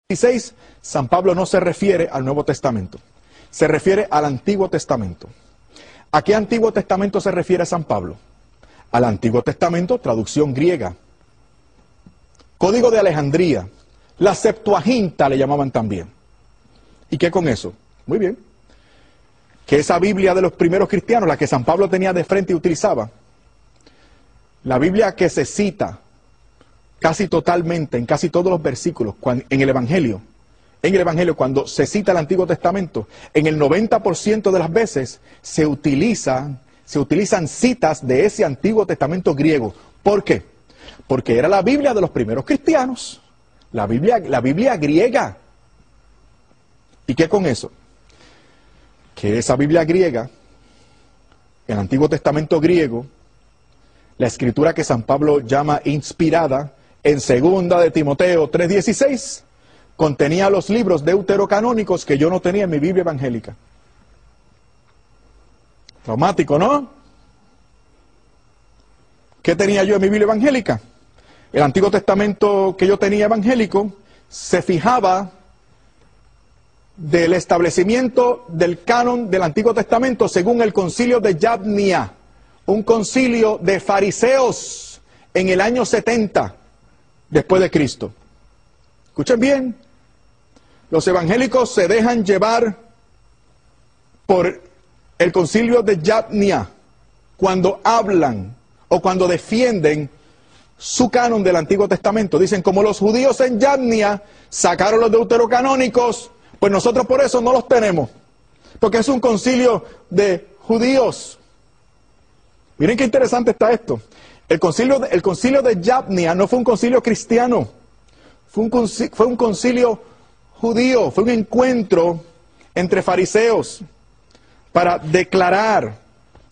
16, San Pablo no se refiere al Nuevo Testamento, se refiere al Antiguo Testamento. ¿A qué Antiguo Testamento se refiere San Pablo? Al Antiguo Testamento, traducción griega. Código de Alejandría, la Septuaginta le llamaban también. ¿Y qué con eso? Muy bien. Que esa Biblia de los primeros cristianos, la que San Pablo tenía de frente y utilizaba, la Biblia que se cita casi totalmente, en casi todos los versículos, en el Evangelio, cuando se cita el Antiguo Testamento, en el 90% de las veces se utilizan citas de ese Antiguo Testamento griego. ¿Por qué? Porque era la Biblia de los primeros cristianos, la Biblia griega. ¿Y qué con eso? Que esa Biblia griega, el Antiguo Testamento griego, la escritura que San Pablo llama inspirada, en 2 de Timoteo 3:16, contenía los libros deuterocanónicos que yo no tenía en mi Biblia evangélica. Traumático, ¿no? ¿Qué tenía yo en mi Biblia evangélica? El Antiguo Testamento que yo tenía evangélico se fijaba del establecimiento del canon del Antiguo Testamento según el concilio de Yabnia, un concilio de fariseos en el año 70 después de Cristo. Escuchen bien, los evangélicos se dejan llevar por el concilio de Yabnia cuando hablan o cuando defienden su canon del Antiguo Testamento. Dicen, como los judíos en Yabnia sacaron los deuterocanónicos, pues nosotros por eso no los tenemos, porque es un concilio de judíos. Miren qué interesante está esto. El concilio de Yabnia no fue un concilio cristiano, fue un concilio judío, fue un encuentro entre fariseos para declarar,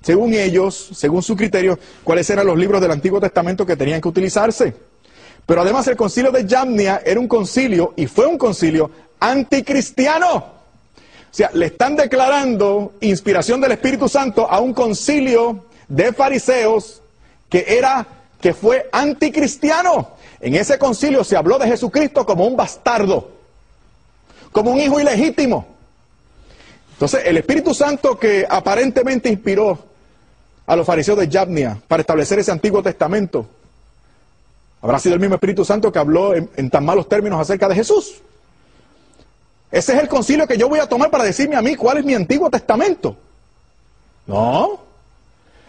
según ellos, según su criterio, cuáles eran los libros del Antiguo Testamento que tenían que utilizarse. Pero además el concilio de Yabnia era un concilio, y fue un concilio anticristiano. O sea, le están declarando inspiración del Espíritu Santo a un concilio de fariseos que fue anticristiano. En ese concilio se habló de Jesucristo como un bastardo, como un hijo ilegítimo. Entonces, el Espíritu Santo que aparentemente inspiró a los fariseos de Yabnia para establecer ese Antiguo Testamento, ¿habrá sido el mismo Espíritu Santo que habló en tan malos términos acerca de Jesús? Ese es el concilio que yo voy a tomar para decirme a mí cuál es mi Antiguo Testamento. No.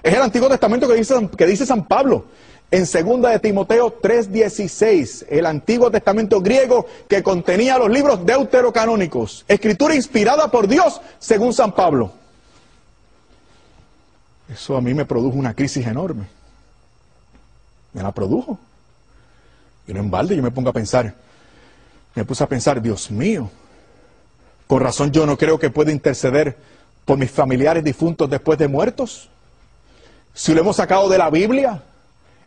Es el Antiguo Testamento que dice San Pablo en 2 de Timoteo 3:16, el Antiguo Testamento griego que contenía los libros deuterocanónicos, escritura inspirada por Dios según San Pablo. Eso a mí me produjo una crisis enorme. Me la produjo. Y no en balde yo me puse a pensar, Dios mío, con razón yo no creo que pueda interceder por mis familiares difuntos después de muertos. Si lo hemos sacado de la Biblia,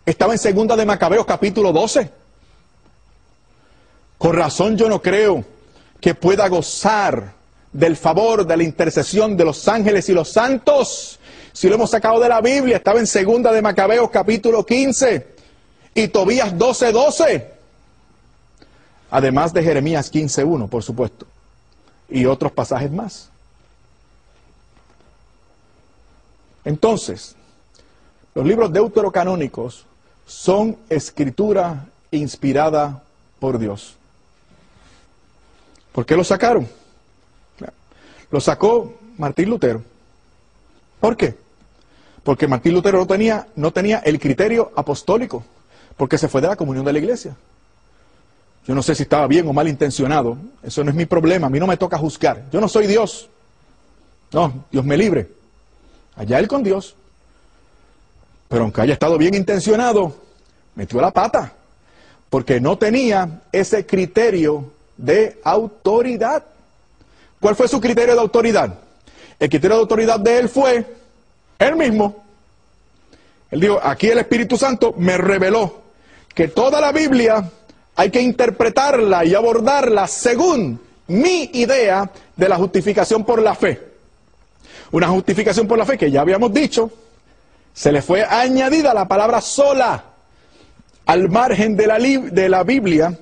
estaba en 2 de Macabeos capítulo 12. Con razón yo no creo que pueda gozar del favor, de la intercesión de los ángeles y los santos. Si lo hemos sacado de la Biblia, estaba en 2 de Macabeos capítulo 15 y Tobías 12:12. Además de Jeremías 15:1, por supuesto, y otros pasajes más. Entonces, los libros deuterocanónicos son escritura inspirada por Dios. ¿Por qué lo sacaron? Lo sacó Martín Lutero. ¿Por qué? Porque Martín Lutero no tenía el criterio apostólico, porque se fue de la comunión de la iglesia. Yo no sé si estaba bien o mal intencionado, eso no es mi problema, a mí no me toca juzgar. Yo no soy Dios. No, Dios me libre. Allá él con Dios. Pero aunque haya estado bien intencionado, metió la pata, porque no tenía ese criterio de autoridad. ¿Cuál fue su criterio de autoridad? El criterio de autoridad de él fue él mismo. Él dijo, aquí el Espíritu Santo me reveló que toda la Biblia hay que interpretarla y abordarla según mi idea de la justificación por la fe. Una justificación por la fe que ya habíamos dicho, se le fue añadida la palabra sola al margen de la Biblia,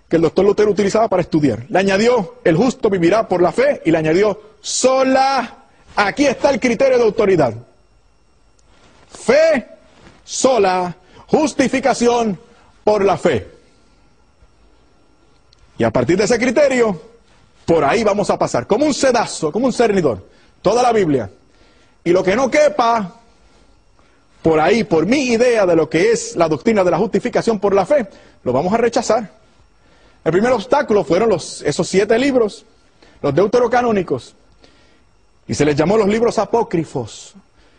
que el doctor Lutero utilizaba para estudiar. Le añadió, el justo vivirá por la fe, y le añadió, sola, aquí está el criterio de autoridad. Fe, sola, justificación por la fe. Y a partir de ese criterio, por ahí vamos a pasar, como un sedazo, como un cernidor, toda la Biblia. Y lo que no quepa, por ahí, por mi idea de lo que es la doctrina de la justificación por la fe, lo vamos a rechazar. El primer obstáculo fueron esos 7 libros, los deuterocanónicos, y se les llamó los libros apócrifos,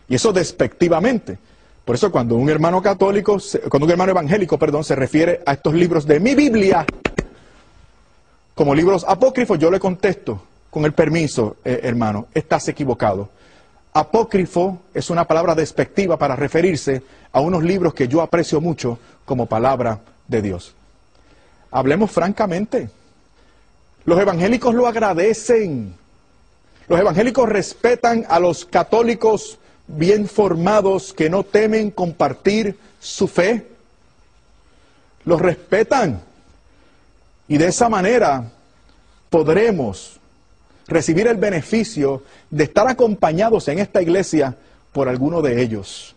y eso despectivamente. Por eso cuando un hermano católico, cuando un hermano evangélico, perdón, se refiere a estos libros de mi Biblia como libros apócrifos, yo le contesto, con el permiso, hermano, estás equivocado. Apócrifo es una palabra despectiva para referirse a unos libros que yo aprecio mucho como palabra de Dios. Hablemos francamente. Los evangélicos lo agradecen. Los evangélicos respetan a los católicos bien formados que no temen compartir su fe. Los respetan. Y de esa manera podremos recibir el beneficio de estar acompañados en esta iglesia por alguno de ellos.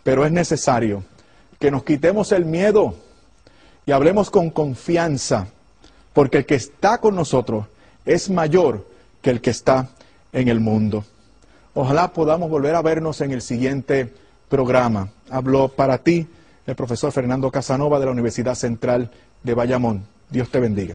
Pero es necesario que nos quitemos el miedo y hablemos con confianza, porque el que está con nosotros es mayor que el que está en el mundo. Ojalá podamos volver a vernos en el siguiente programa. Habló para ti el profesor Fernando Casanova de la Universidad Central de Bayamón. Dios te bendiga.